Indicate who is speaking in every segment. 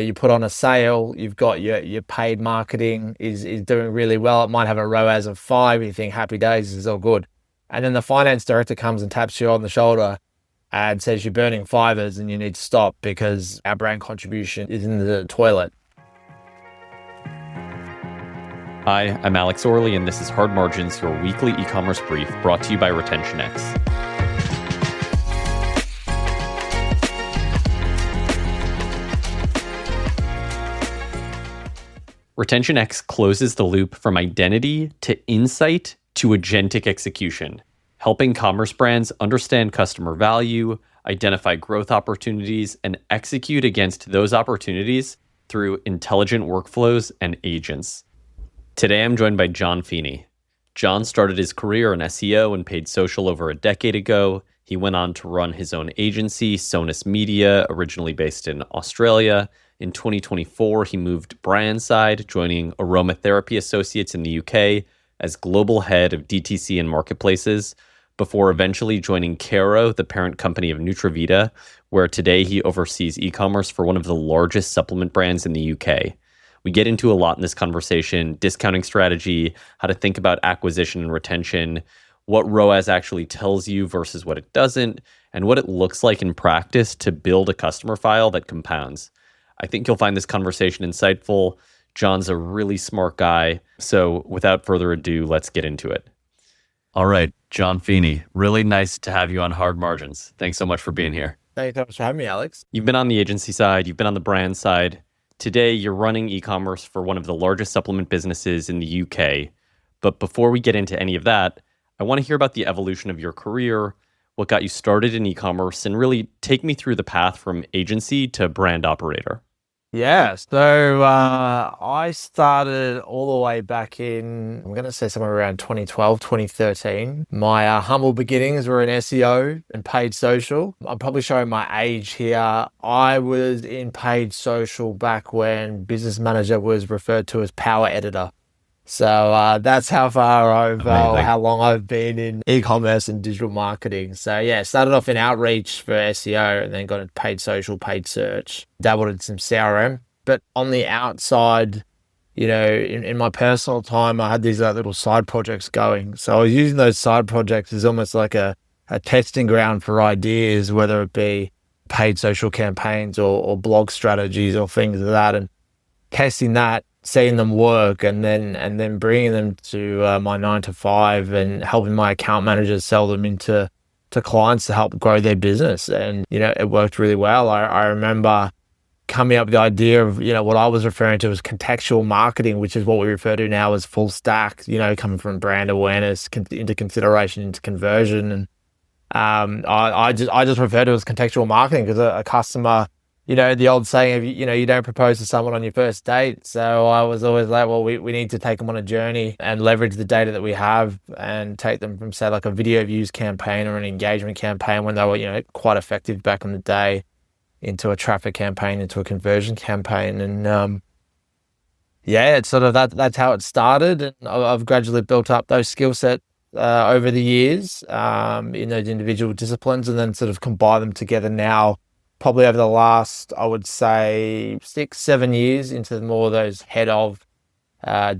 Speaker 1: You put on a sale, you've got your paid marketing is doing really well. It might have a ROAS of 5. You think happy days, is all good. And then the finance director comes and taps you on the shoulder and says you're burning fivers and you need to stop because our brand contribution is in the toilet.
Speaker 2: Hi, I'm Alex Orley, and this is Hard Margins, your weekly e-commerce brief brought to you by RetentionX. RetentionX closes the loop from identity to insight to agentic execution, helping commerce brands understand customer value, identify growth opportunities, and execute against those opportunities through intelligent workflows and agents. Today, I'm joined by John Feeney. John started his career in SEO and paid social over a decade ago. He went on to run his own agency, Sonus Media, originally based in Australia. In 2024, he moved brand side, joining Aromatherapy Associates in the UK as global head of DTC and marketplaces, before eventually joining Caro, the parent company of Nutravita, where today he oversees e-commerce for one of the largest supplement brands in the UK. We get into a lot in this conversation: discounting strategy, how to think about acquisition and retention, what ROAS actually tells you versus what it doesn't, and what it looks like in practice to build a customer file that compounds. I think you'll find this conversation insightful. John's a really smart guy. So without further ado, let's get into it. All right, John Feeney, really nice to have you on Hard Margins. Thanks so much for being here.
Speaker 1: Thanks so much for having me, Alex.
Speaker 2: You've been on the agency side, you've been on the brand side. Today, you're running e-commerce for one of the largest supplement businesses in the UK. But before we get into any of that, I want to hear about the evolution of your career, what got you started in e-commerce, and really take me through the path from agency to brand operator.
Speaker 1: Yeah, so I started all the way back in, I'm going to say somewhere around 2012, 2013. My humble beginnings were in SEO and paid social. I'm probably showing my age here. I was in paid social back when business manager was referred to as power editor. So that's how far how long I've been in e-commerce and digital marketing. So yeah, started off in outreach for SEO and then got into paid social, paid search, dabbled in some CRM. But on the outside, in my personal time, I had these little side projects going. So I was using those side projects as almost like a testing ground for ideas, whether it be paid social campaigns or blog strategies or things like that, and testing that, seeing them work, and then bringing them to my 9 to 5 and helping my account managers sell them into clients to help grow their business. And it worked really well. I remember coming up with the idea of what I was referring to as contextual marketing, which is what we refer to now as full stack, coming from brand awareness into consideration into conversion. And I just refer to it as contextual marketing because a customer, the old saying of, you don't propose to someone on your first date. So I was always like, well, we need to take them on a journey and leverage the data that we have and take them from, say, like a video views campaign or an engagement campaign when they were, quite effective back in the day, into a traffic campaign, into a conversion campaign. And it's sort of that's how it started. And I've gradually built up those skill sets over the years in those individual disciplines, and then sort of combine them together now, probably over the last, I would say, 6-7 years into more of those head of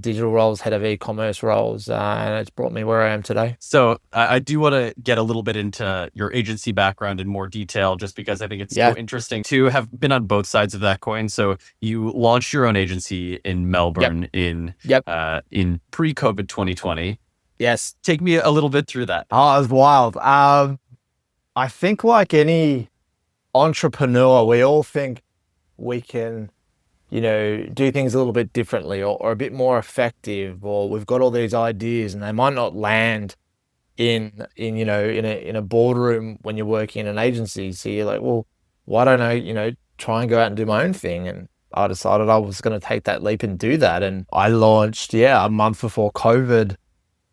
Speaker 1: digital roles, head of e-commerce roles, and it's brought me where I am today.
Speaker 2: So I do want to get a little bit into your agency background in more detail, just because I think it's so interesting to have been on both sides of that coin. So you launched your own agency in Melbourne in pre-COVID 2020.
Speaker 1: Yes.
Speaker 2: Take me a little bit through that.
Speaker 1: Oh, it was wild. I think like any entrepreneur, we all think we can, do things a little bit differently or a bit more effective, or we've got all these ideas and they might not land in a boardroom when you're working in an agency. So you're like, well, why don't I, try and go out and do my own thing? And I decided I was going to take that leap and do that. And I launched, a month before COVID,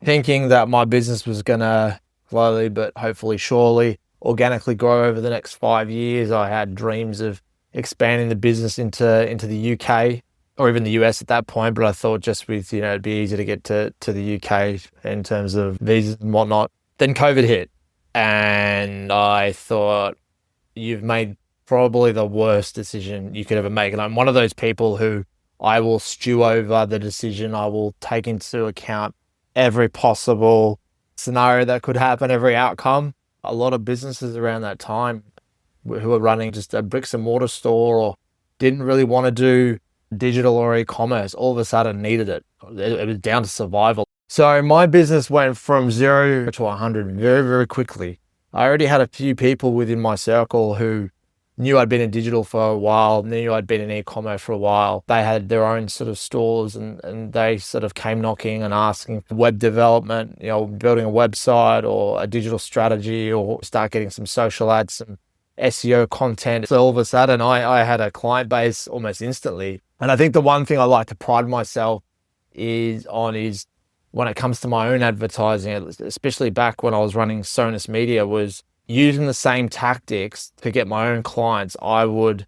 Speaker 1: thinking that my business was going to slowly, but hopefully surely, organically grow over the next 5 years. I had dreams of expanding the business into the UK or even the US at that point, but I thought just with, it'd be easy to get to the UK in terms of visas and whatnot. Then COVID hit, and I thought, you've made probably the worst decision you could ever make. And I'm one of those people who I will stew over the decision. I will take into account every possible scenario that could happen, every outcome. A lot of businesses around that time who were running just a bricks and mortar store or didn't really want to do digital or e-commerce, all of a sudden needed it. It was down to survival. So my business went from 0 to 100 very, very quickly. I already had a few people within my circle who knew I'd been in digital for a while, knew I'd been in e-commerce for a while. They had their own sort of stores and they sort of came knocking and asking for web development, building a website or a digital strategy or start getting some social ads, some SEO content. So all of a sudden I had a client base almost instantly. And I think the one thing I like to pride myself is when it comes to my own advertising, especially back when I was running Sonus Media, was using the same tactics to get my own clients. I would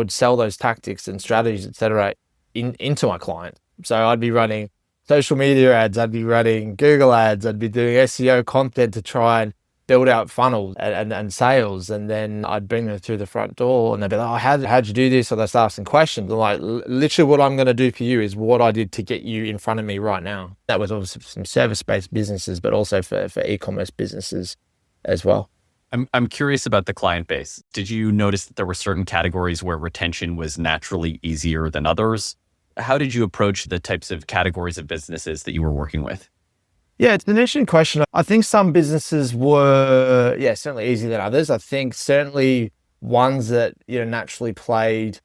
Speaker 1: sell those tactics and strategies, etc., into my clients. So I'd be running social media ads, I'd be running Google ads, I'd be doing SEO content to try and build out funnels and sales. And then I'd bring them through the front door and they'd be like, oh, how'd you do this? Or they'd start asking questions. I'm like, literally what I'm going to do for you is what I did to get you in front of me right now. That was obviously some service-based businesses, but also for e-commerce businesses as well.
Speaker 2: I'm curious about the client base. Did you notice that there were certain categories where retention was naturally easier than others? How did you approach the types of categories of businesses that you were working with?
Speaker 1: Yeah, it's an interesting question. I think some businesses were, certainly easier than others. I think certainly ones that, naturally played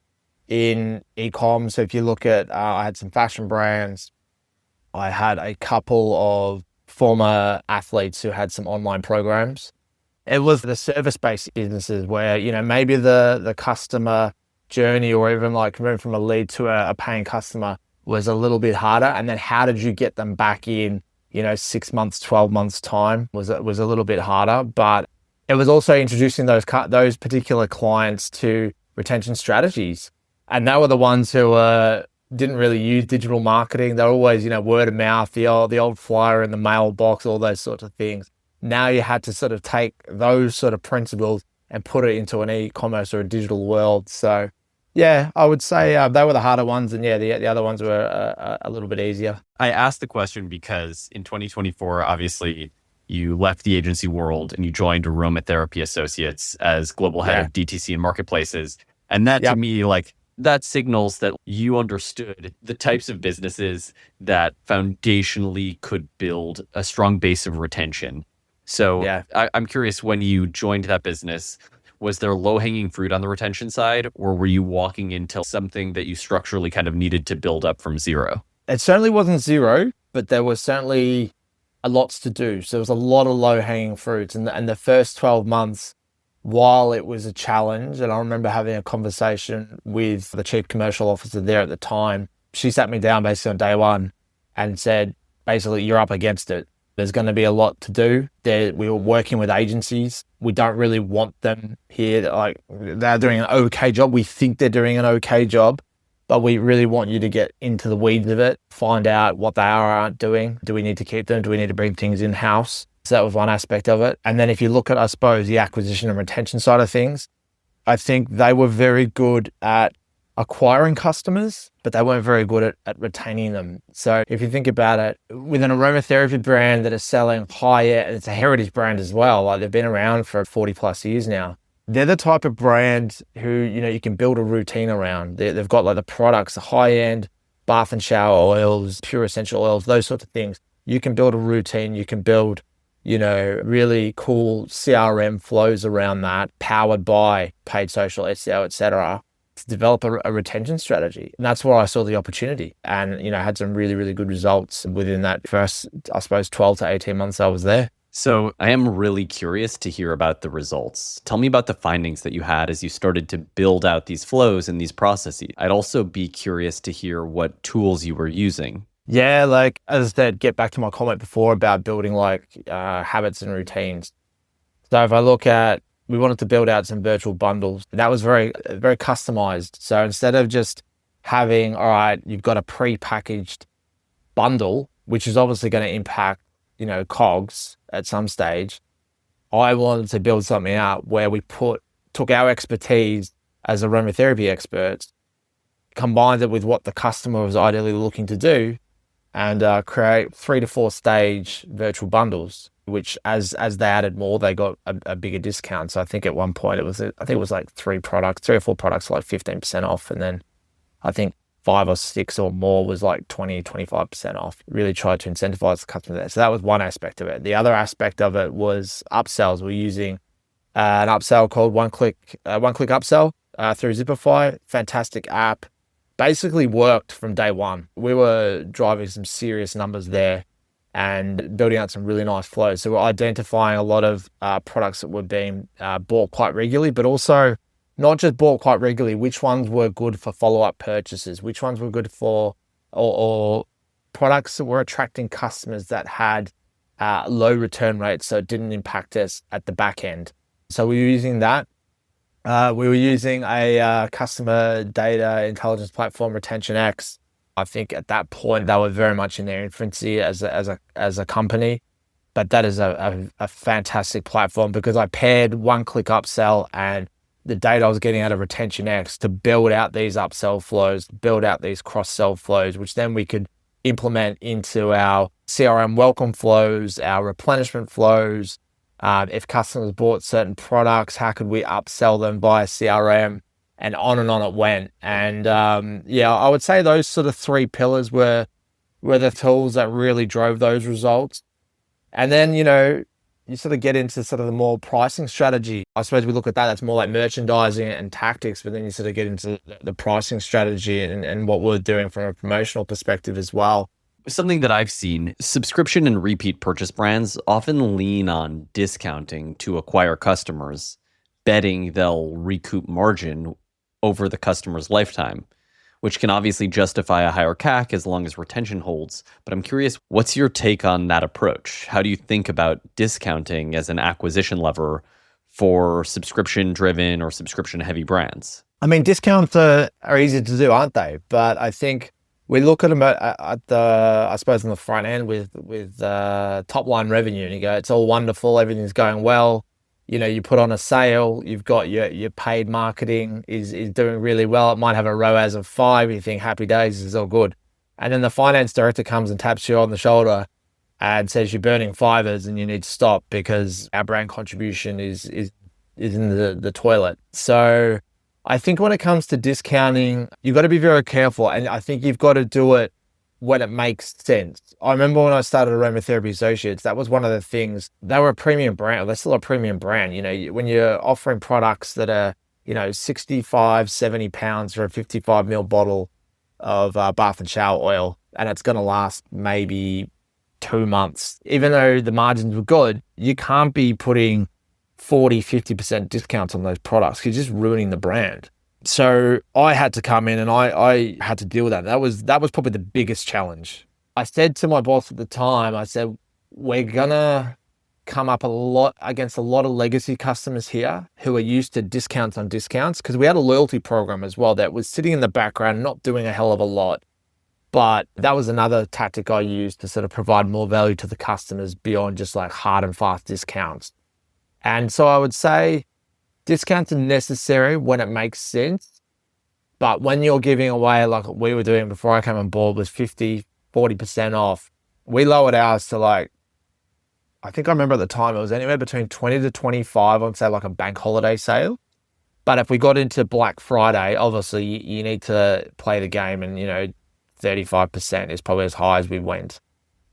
Speaker 1: in e-com. So if you look at, I had some fashion brands. I had a couple of former athletes who had some online programs. It was the service-based businesses where, maybe the customer journey or even like moving from a lead to a paying customer was a little bit harder. And then how did you get them back in 6 months, 12 months time was a little bit harder, but it was also introducing those particular clients to retention strategies. And they were the ones who didn't really use digital marketing. They're always, word of mouth, the old flyer in the mailbox, all those sorts of things. Now you had to sort of take those sort of principles and put it into an e-commerce or a digital world. So yeah, I would say they were the harder ones, and the other ones were a little bit easier.
Speaker 2: I asked the question because in 2024, obviously, you left the agency world and you joined Aromatherapy Associates as global head of DTC and marketplaces. And that to me, that signals that you understood the types of businesses that foundationally could build a strong base of retention. So I'm curious, when you joined that business, was there low-hanging fruit on the retention side, or were you walking into something that you structurally kind of needed to build up from zero?
Speaker 1: It certainly wasn't zero, but there was certainly a lot to do. So there was a lot of low-hanging fruits. And the first 12 months, while it was a challenge, and I remember having a conversation with the chief commercial officer there at the time, she sat me down basically on day one and said, basically, you're up against it. There's going to be a lot to do. We were working with agencies. We don't really want them here. Like, they're doing an okay job. We think they're doing an okay job, but we really want you to get into the weeds of it, find out what they are or aren't doing. Do we need to keep them? Do we need to bring things in-house? So that was one aspect of it. And then if you look at, I suppose, the acquisition and retention side of things, I think they were very good at acquiring customers, but they weren't very good at retaining them. So if you think about it, with an aromatherapy brand that is selling high-end, it's a heritage brand as well. Like, they've been around for 40 plus years now. They're the type of brand who, you can build a routine around. They've got like the products, the high-end bath and shower oils, pure essential oils, those sorts of things. You can build a routine. You can build, really cool CRM flows around that, powered by paid social, SEO, etc., to develop a retention strategy. And that's where I saw the opportunity and, had some really, really good results within that first, I suppose, 12 to 18 months I was there.
Speaker 2: So I am really curious to hear about the results. Tell me about the findings that you had as you started to build out these flows and these processes. I'd also be curious to hear what tools you were using.
Speaker 1: Yeah, like, as I said, get back to my comment before about building habits and routines. So if I look at, we wanted to build out some virtual bundles. That was very, very customized. So instead of just having, all right, you've got a pre-packaged bundle, which is obviously going to impact, COGS at some stage, I wanted to build something out where we put took our expertise as aromatherapy experts, combined it with what the customer was ideally looking to do, and create 3 to 4 stage virtual bundles, which as they added more, they got a bigger discount. So I think at one point I think it was like 3 or 4 products, like 15% off. And then I think 5 or 6 or more was like 25% off. Really tried to incentivize the customer there. So that was one aspect of it. The other aspect of it was upsells. We're using an upsell called One Click Upsell through Zipify. Fantastic app. Basically worked from day one. We were driving some serious numbers there and building out some really nice flows. So we're identifying a lot of products that were being bought quite regularly, but also not just bought quite regularly, which ones were good for follow-up purchases, which ones were good for, or products that were attracting customers that had low return rates, so it didn't impact us at the back end. So we were using that. We were using a customer data intelligence platform, RetentionX. I think at that point they were very much in their infancy as a company, but that is a fantastic platform because I paired One Click Upsell and the data I was getting out of RetentionX to build out these upsell flows, build out these cross-sell flows, which then we could implement into our CRM welcome flows, our replenishment flows. If customers bought certain products, how could we upsell them via CRM, and on it went. And I would say those sort of 3 pillars were the tools that really drove those results. And then, you sort of get into sort of the more pricing strategy. I suppose we look at that, that's more like merchandising and tactics, but then you sort of get into the pricing strategy and what we're doing from a promotional perspective as well.
Speaker 2: Something that I've seen, subscription and repeat purchase brands often lean on discounting to acquire customers, betting they'll recoup margin over the customer's lifetime, which can obviously justify a higher CAC as long as retention holds. But I'm curious, what's your take on that approach? How do you think about discounting as an acquisition lever for subscription-driven or subscription-heavy brands?
Speaker 1: I mean, discounts are easy to do, aren't they? But I think we look at them on the front end with top line revenue, and you go, it's all wonderful, everything's going well. You put on a sale, you've got your paid marketing is doing really well. It might have a ROAS of 5. You think happy days, is all good. And then the finance director comes and taps you on the shoulder and says you're burning fivers and you need to stop because our brand contribution is in the toilet. So I think when it comes to discounting, you've got to be very careful. And I think you've got to do it when it makes sense. I remember when I started Aromatherapy Associates, that was one of the things. They were a premium brand. They're still a premium brand. When you're offering products that are, 65, 70 pounds for a 55 ml bottle of bath and shower oil, and it's going to last maybe 2 months. Even though the margins were good, you can't be putting 40, 50% discounts on those products. You're just ruining the brand. So I had to come in and I had to deal with that. That was probably the biggest challenge. I said to my boss at the time, I said, we're gonna come up against a lot of legacy customers here who are used to discounts on discounts, because we had a loyalty program as well that was sitting in the background, not doing a hell of a lot. But that was another tactic I used to sort of provide more value to the customers beyond just like hard and fast discounts. And so I would say discounts are necessary when it makes sense. But when you're giving away, like we were doing before I came on board, was 50, 40% off, we lowered ours to I think I remember at the time it was anywhere between 20 to 25 on say like a bank holiday sale. But if we got into Black Friday, obviously you need to play the game, and 35% is probably as high as we went.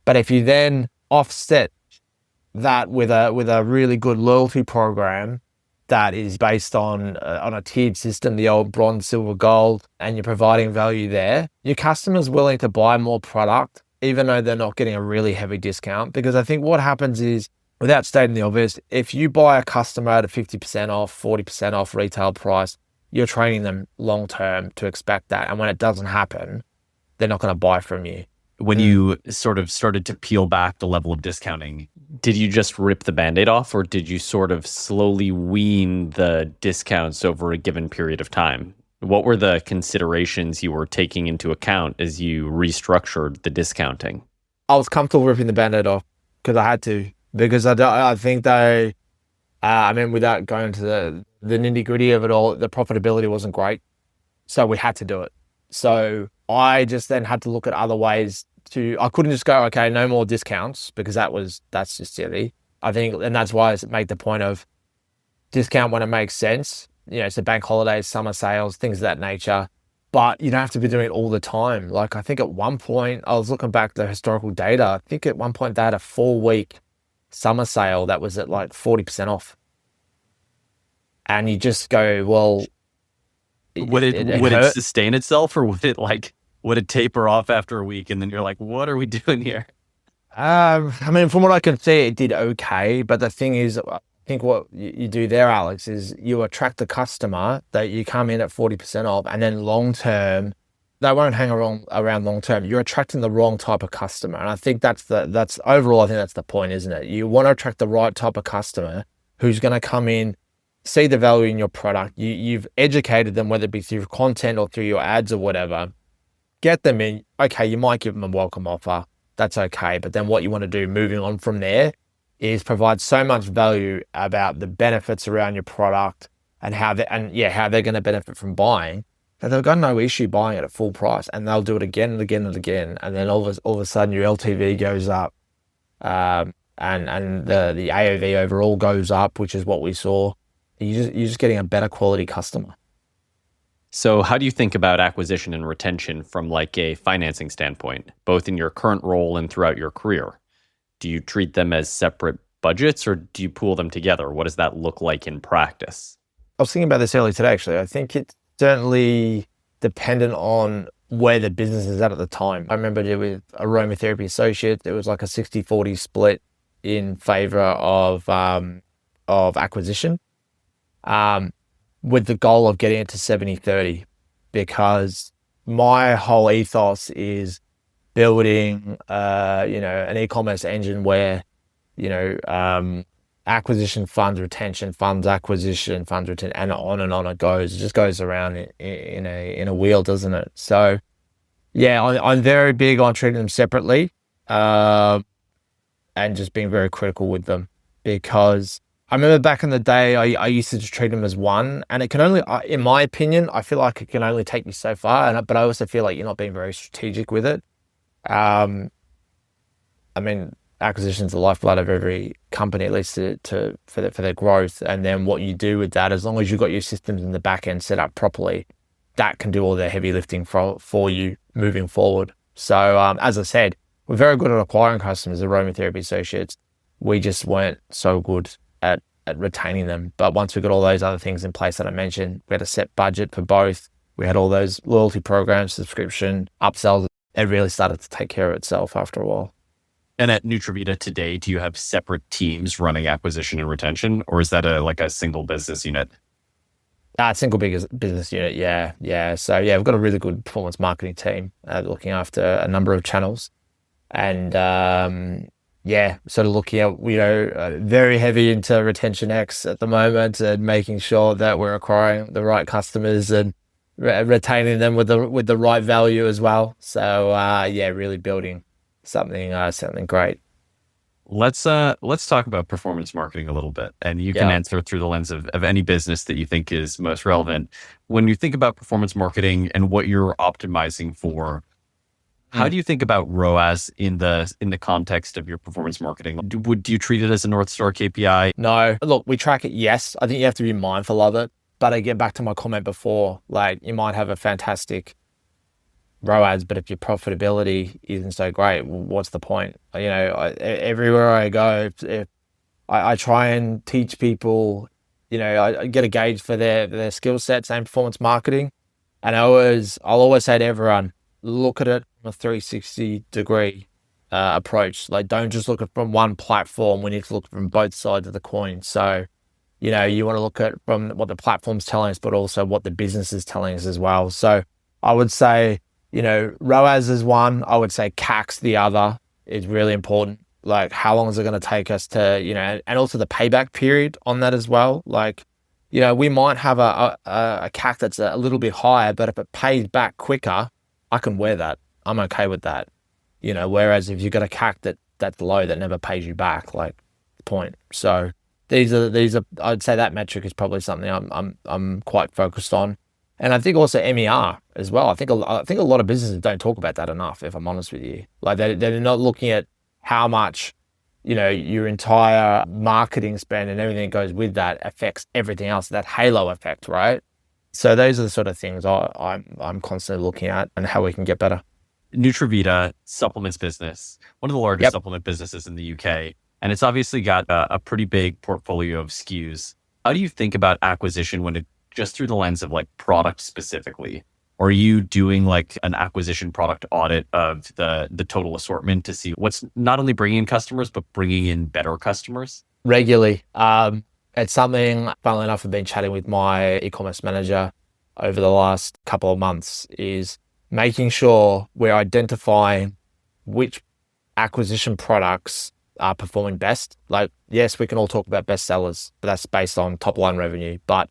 Speaker 1: But if you then offset that with a really good loyalty program that is based on a tiered system, the old bronze, silver, gold, and you're providing value there, your customer's willing to buy more product, even though they're not getting a really heavy discount. Because I think what happens is, without stating the obvious, if you buy a customer at a 50% off, 40% off retail price, you're training them long term to expect that. And when it doesn't happen, they're not going to buy from you.
Speaker 2: When you sort of started to peel back the level of discounting, did you just rip the Band-Aid off, or did you sort of slowly wean the discounts over a given period of time? What were the considerations you were taking into account as you restructured the discounting?
Speaker 1: I was comfortable ripping the Band-Aid off because I had to, because I think they I mean, without going into the nitty gritty of it all, the profitability wasn't great. So we had to do it. So I just then had to look at other ways I couldn't just go, okay, no more discounts because that's just silly. I think, and that's why I make the point of discount when it makes sense. So bank holidays, summer sales, things of that nature. But you don't have to be doing it all the time. Like I think at one point, I was looking back at the historical data. I think at one point they had a 4-week summer sale that was at like 40% off. And you just go, well,
Speaker 2: Would it
Speaker 1: hurt.
Speaker 2: sustain itself, or would it taper off after a week and then you're like, what are we doing here?
Speaker 1: I mean, from what I can see, it did okay. But the thing is, I think what you do there, Alex, is you attract the customer that you come in at 40% off, and then long term, they won't hang around long term. You're attracting the wrong type of customer. And I think that's overall, I think that's the point, isn't it? You want to attract the right type of customer who's going to come in, see the value in your product. You've educated them, whether it be through content or through your ads or whatever. Get them in. Okay, you might give them a welcome offer. That's okay. But then what you want to do moving on from there is provide so much value about the benefits around your product and how they're going to benefit from buying, that they've got no issue buying it at full price, and they'll do it again and again and again. And then all of a sudden your LTV goes up, and the AOV overall goes up, which is what we saw. You're just getting a better quality customer.
Speaker 2: So how do you think about acquisition and retention from like a financing standpoint, both in your current role and throughout your career? Do you treat them as separate budgets, or do you pool them together? What does that look like in practice?
Speaker 1: I was thinking about this earlier today, actually. I think it's certainly dependent on where the business is at the time. I remember with Aromatherapy Associates, it was like a 60-40 split in favor of acquisition, with the goal of getting it to 70-30, because my whole ethos is building, an e-commerce engine where, acquisition funds, retention funds, acquisition funds, retention, and on it goes. It just goes around in a wheel, doesn't it? So, yeah, I'm very big on treating them separately, and just being very critical with them, because I remember back in the day, I used to just treat them as one, and it can only, in my opinion, I feel like it can only take you so far, but I also feel like you're not being very strategic with it. I mean, acquisition is the lifeblood of every company, at least for their growth. And then what you do with that, as long as you've got your systems in the back end set up properly, that can do all the heavy lifting for you moving forward. So, as I said, we're very good at acquiring customers, Aromatherapy Associates. We just weren't so good at retaining them. But once we got all those other things in place that I mentioned, we had a set budget for both. We had all those loyalty programs, subscription, upsells. It really started to take care of itself after a while.
Speaker 2: And at Nutravita today, do you have separate teams running acquisition and retention, or is that a single business unit?
Speaker 1: Single biggest business unit, yeah. So yeah, we've got a really good performance marketing team looking after a number of channels, and sort of looking at very heavy into retention X at the moment, and making sure that we're acquiring the right customers and retaining them with the right value as well. So really building something great.
Speaker 2: Let's talk about performance marketing a little bit, and you can answer through the lens of any business that you think is most relevant. When you think about performance marketing and what you're optimizing for, how do you think about ROAS in the context of your performance marketing? Do you treat it as a North Star KPI?
Speaker 1: No, look, we track it. Yes, I think you have to be mindful of it. But I get back to my comment before, like you might have a fantastic ROAS, but if your profitability isn't so great, what's the point? Everywhere I go, if I try and teach people, I get a gauge for their skill sets and performance marketing. And I'll always say to everyone, look at it from a 360-degree approach. Like, don't just look at it from one platform. We need to look from both sides of the coin. So, you want to look at from what the platform's telling us, but also what the business is telling us as well. So I would say, ROAS is one. I would say CAC's the other. Is really important. Like, how long is it going to take us to, and also the payback period on that as well. Like, we might have a CAC that's a little bit higher, but if it pays back quicker, I can wear that. I'm okay with that. Whereas if you've got a CAC that's low, that never pays you back, like, point. So these are I'd say that metric is probably something I'm quite focused on. And I think also MER as well. I think a lot of businesses don't talk about that enough, if I'm honest with you. Like they're not looking at how much, your entire marketing spend and everything that goes with that affects everything else, that halo effect, right? So those are the sort of things I'm constantly looking at and how we can get better.
Speaker 2: Nutravita supplements business, one of the largest
Speaker 1: Yep.
Speaker 2: supplement businesses in the UK, and it's obviously got a pretty big portfolio of SKUs. How do you think about acquisition when it just through the lens of like product specifically? Or are you doing like an acquisition product audit of the total assortment to see what's not only bringing in customers, but bringing in better customers?
Speaker 1: Regularly. It's something, funnily enough, I've been chatting with my e-commerce manager over the last couple of months, is making sure we're identifying which acquisition products are performing best. Like, yes, we can all talk about best sellers, but that's based on top line revenue. But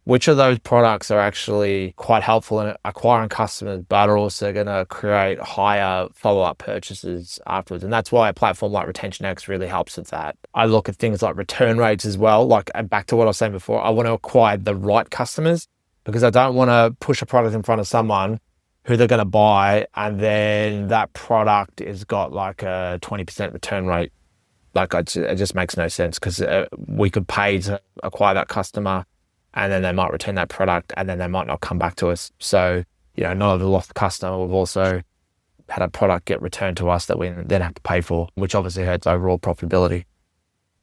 Speaker 1: which of those products are actually quite helpful in acquiring customers, but are also going to create higher follow-up purchases afterwards. And that's why a platform like RetentionX really helps with that. I look at things like return rates as well. Like, and back to what I was saying before, I want to acquire the right customers because I don't want to push a product in front of someone who they're going to buy and then that product has got like a 20% return rate. Like, it just makes no sense because we could pay to acquire that customer and then they might return that product and then they might not come back to us. So, not only lost the customer, we've also had a product get returned to us that we then have to pay for, which obviously hurts overall profitability.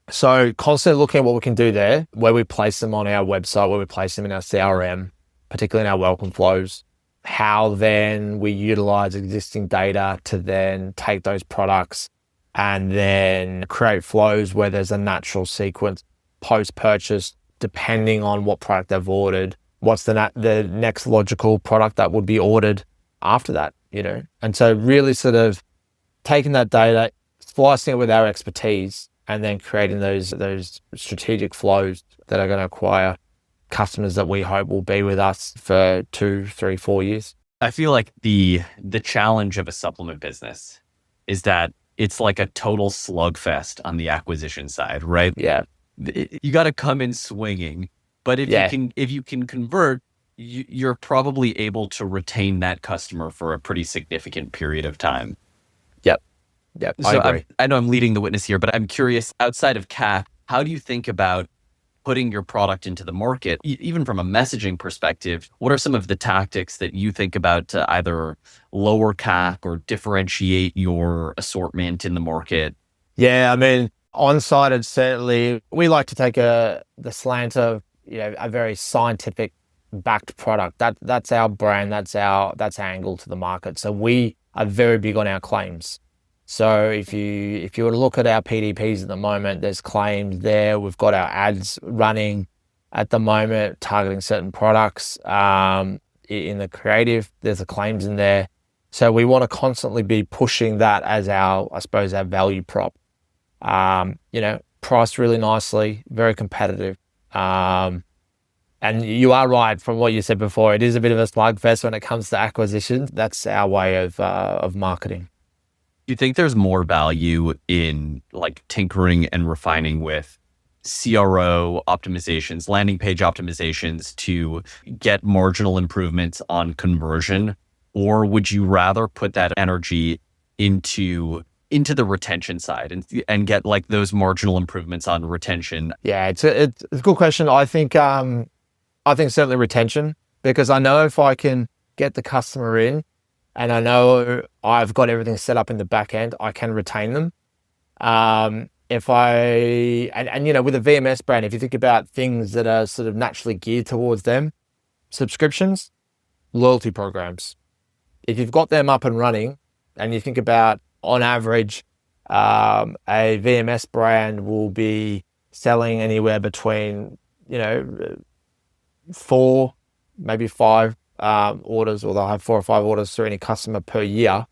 Speaker 1: So constantly looking at what we can do there, where we place them on our website, where we place them in our CRM, particularly in our welcome flows, how then we utilize existing data to then take those products and then create flows where there's a natural sequence post-purchase, depending on what product they've ordered, what's the next logical product that would be ordered after that, And so really sort of taking that data, splicing it with our expertise, and then creating those strategic flows that are going to acquire customers that we hope will be with us for 2, 3, 4 years.
Speaker 2: I feel like the challenge of a supplement business is that it's like a total slugfest on the acquisition side, right?
Speaker 1: Yeah.
Speaker 2: You got to come in swinging, but if you can convert, you're probably able to retain that customer for a pretty significant period of time.
Speaker 1: Yep.
Speaker 2: So
Speaker 1: I agree.
Speaker 2: I know I'm leading the witness here, but I'm curious, outside of CAC, how do you think about putting your product into the market, even from a messaging perspective? What are some of the tactics that you think about to either lower CAC or differentiate your assortment in the market?
Speaker 1: Yeah, I mean, on-site, it's certainly, we like to take the slant of, a very scientific backed product. That's our brand, that's our angle to the market. So we are very big on our claims. So if you were to look at our PDPs at the moment, there's claims there. We've got our ads running at the moment, targeting certain products. In the creative, there's the claims in there. So we want to constantly be pushing that as our value prop. Priced really nicely, very competitive. And you are right from what you said before. It is a bit of a slugfest when it comes to acquisition. That's our way of marketing.
Speaker 2: Do you think there's more value in like tinkering and refining with CRO optimizations, landing page optimizations to get marginal improvements on conversion? Or would you rather put that energy into the retention side and get like those marginal improvements on retention?
Speaker 1: Yeah, it's a good question. I think certainly retention, because I know if I can get the customer in and I know I've got everything set up in the back end, I can retain them. With a VMS brand, if you think about things that are sort of naturally geared towards them, subscriptions, loyalty programs. If you've got them up and running and you think about, on average, a VMS brand will be selling anywhere between, 4, maybe 5 orders, or they'll have 4 or 5 orders through any customer per year.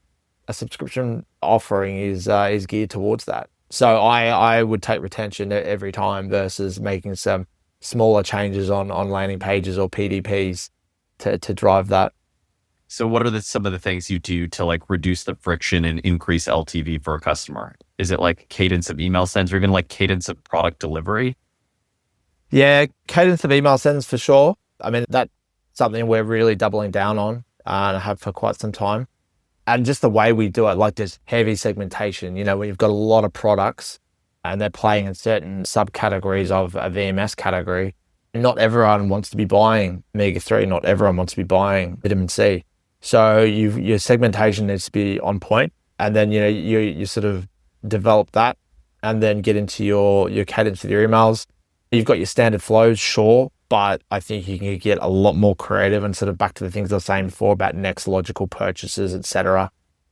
Speaker 1: A subscription offering is geared towards that. So I would take retention every time versus making some smaller changes on landing pages or PDPs to drive that.
Speaker 2: So what are some of the things you do to like reduce the friction and increase LTV for a customer? Is it like cadence of email sends or even like cadence of product delivery?
Speaker 1: Yeah, cadence of email sends for sure. I mean, that's something we're really doubling down on and have for quite some time. And just the way we do it, like there's heavy segmentation, where you've got a lot of products and they're playing in certain subcategories of a VMS category. Not everyone wants to be buying omega-3. Not everyone wants to be buying vitamin C. So your segmentation needs to be on point, and then you sort of develop that, and then get into your cadence with your emails. You've got your standard flows, sure, but I think you can get a lot more creative and sort of back to the things I was saying before about next logical purchases, etc.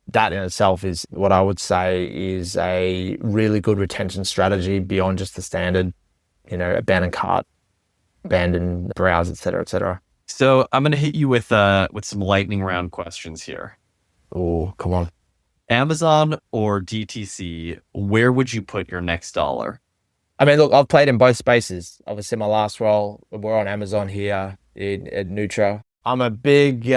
Speaker 1: That in itself is what I would say is a really good retention strategy beyond just the standard, abandoned cart, abandoned browse, etc., etc.
Speaker 2: So I'm going to hit you with some lightning round questions here.
Speaker 1: Oh, come on.
Speaker 2: Amazon or DTC, where would you put your next dollar?
Speaker 1: I mean, look, I've played in both spaces. Obviously, my last role, we're on Amazon here at Nutra. I'm a big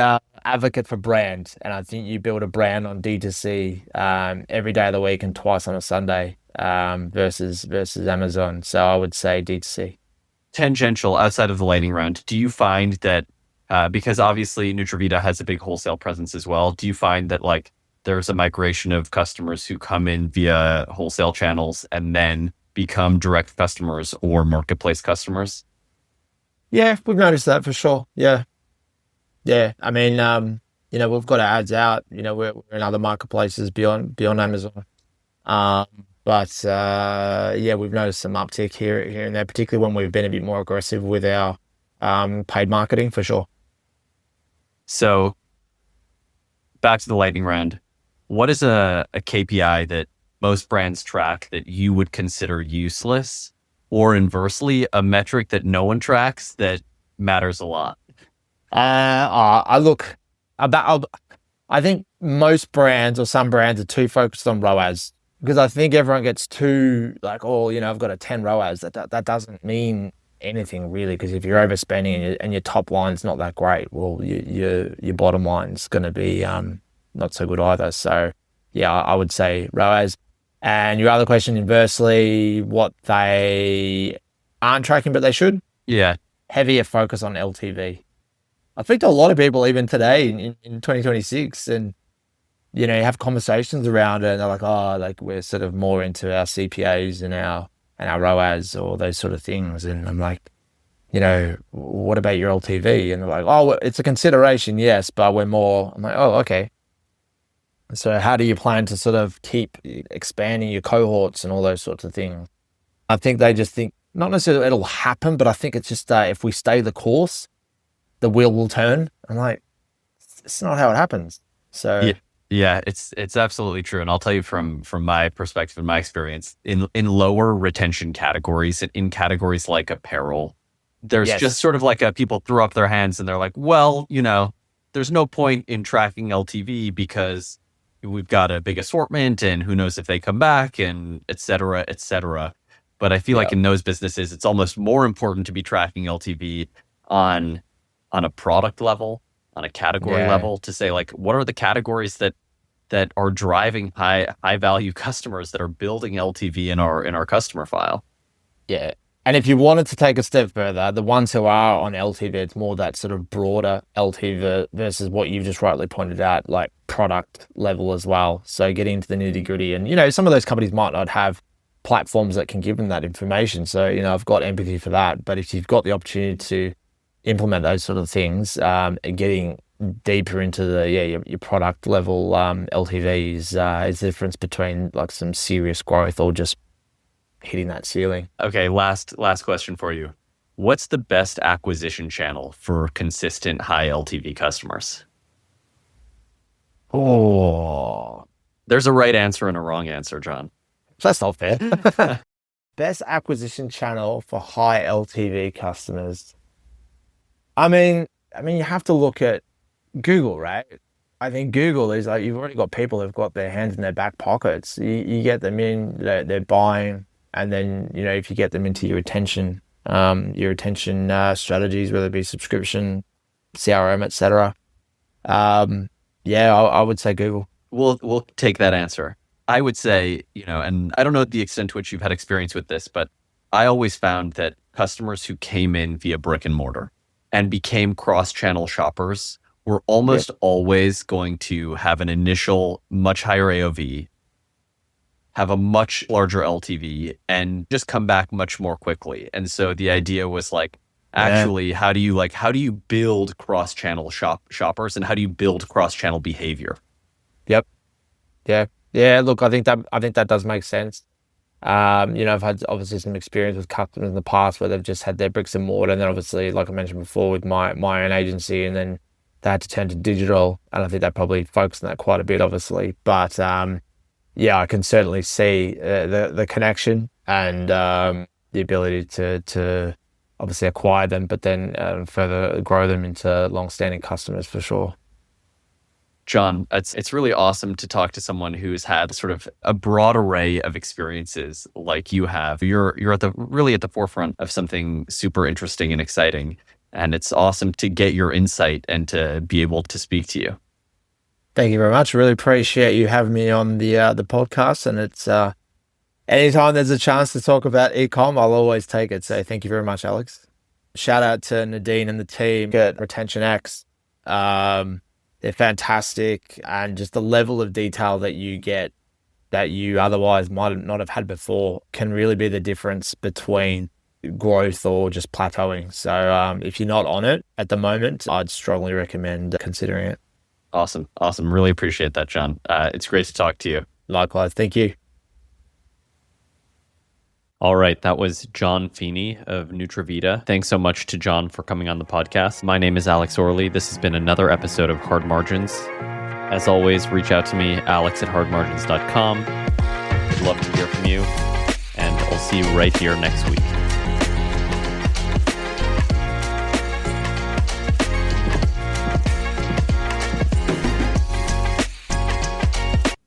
Speaker 1: advocate for brand, and I think you build a brand on D2C every day of the week and twice on a Sunday versus Amazon. So I would say D2C.
Speaker 2: Tangential, outside of the lightning round, do you find that because obviously Nutravita has a big wholesale presence as well, do you find that like there's a migration of customers who come in via wholesale channels and then become direct customers or marketplace customers?
Speaker 1: Yeah, we've noticed that for sure. Yeah. Yeah. I mean, we've got our ads out, we're in other marketplaces beyond Amazon. Um, but yeah, we've noticed some uptick here and there, particularly when we've been a bit more aggressive with our paid marketing for sure.
Speaker 2: So back to the lightning round. What is a KPI that most brands track that you would consider useless, or inversely, a metric that no one tracks that matters a lot?
Speaker 1: I look about. I think most brands or some brands are too focused on ROAS, because I think everyone gets too like, oh, I've got a 10 ROAS. That doesn't mean anything really, because if you're overspending and your top line's not that great, well, your bottom line's going to be not so good either. So yeah, I would say ROAS. And your other question, inversely, what they aren't tracking but they should,
Speaker 2: Yeah.
Speaker 1: heavier focus on LTV. I think to a lot of people even today in 2026, and you have conversations around it and they're like, oh, like we're sort of more into our CPAs and our ROAS or those sort of things. And I'm like, what about your LTV? And they're like, oh, well, it's a consideration, yes, but we're more. I'm like, oh, okay. So how do you plan to sort of keep expanding your cohorts and all those sorts of things? I think they just think not necessarily it'll happen, but I think it's just if we stay the course, the wheel will turn. I'm like, it's not how it happens. So
Speaker 2: yeah, it's absolutely true. And I'll tell you from my perspective and my experience in lower retention categories, in categories like apparel, there's
Speaker 1: yes.
Speaker 2: just sort of like people throw up their hands and they're like, well, there's no point in tracking LTV because we've got a big assortment and who knows if they come back and et cetera, et cetera. But I feel like in those businesses, it's almost more important to be tracking LTV on a product level, on a category level, to say like, what are the categories that are driving high value customers that are building LTV in our customer file?
Speaker 1: Yeah. And if you wanted to take a step further, the ones who are on LTV, it's more that sort of broader LTV versus what you've just rightly pointed out, like product level as well. So getting into the nitty gritty, and some of those companies might not have platforms that can give them that information. So I've got empathy for that. But if you've got the opportunity to implement those sort of things, and getting deeper into your product level LTVs is the difference between like some serious growth or just hitting that ceiling.
Speaker 2: Okay, last question for you. What's the best acquisition channel for consistent high LTV customers?
Speaker 1: Oh,
Speaker 2: there's a right answer and a wrong answer, John.
Speaker 1: That's not fair. Best acquisition channel for high LTV customers. I mean, you have to look at Google, right? I think Google is like, you've already got people who've got their hands in their back pockets. You get them in, they're buying, and then if you get them into your retention strategies, whether it be subscription, CRM, etc. I would say Google.
Speaker 2: We'll take that answer. I would say, and I don't know the extent to which you've had experience with this, but I always found that customers who came in via brick and mortar and became cross-channel shoppers were almost always going to have an initial much higher AOV, have a much larger LTV, and just come back much more quickly. And so the idea was like, actually, how do you build cross-channel shoppers, and how do you build cross-channel behavior?
Speaker 1: Yep. Yeah. Look, I think that does make sense. I've had obviously some experience with customers in the past where they've just had their bricks and mortar, and then obviously, like I mentioned before, with my own agency, and then they had to turn to digital, and I think they probably focused on that quite a bit, obviously. But I can certainly see the connection and the ability to obviously acquire them, but then further grow them into long-standing customers for sure.
Speaker 2: John, it's really awesome to talk to someone who's had sort of a broad array of experiences like you have. You're at the forefront of something super interesting and exciting, and it's awesome to get your insight and to be able to speak to you.
Speaker 1: Thank you very much. Really appreciate you having me on the podcast, and it's anytime there's a chance to talk about e-com, I'll always take it. So thank you very much, Alex. Shout out to Nadine and the team at Retention X. They're fantastic, and just the level of detail that you get that you otherwise might not have had before can really be the difference between growth or just plateauing. So if you're not on it at the moment, I'd strongly recommend considering it.
Speaker 2: Awesome. Really appreciate that, John. It's great to talk to you.
Speaker 1: Likewise. Thank you.
Speaker 2: All right, that was John Feeney of Nutravita. Thanks so much to John for coming on the podcast. My name is Alex Orley. This has been another episode of Hard Margins. As always, reach out to me, alex@hardmargins.com. I'd love to hear from you, and I'll see you right here next week.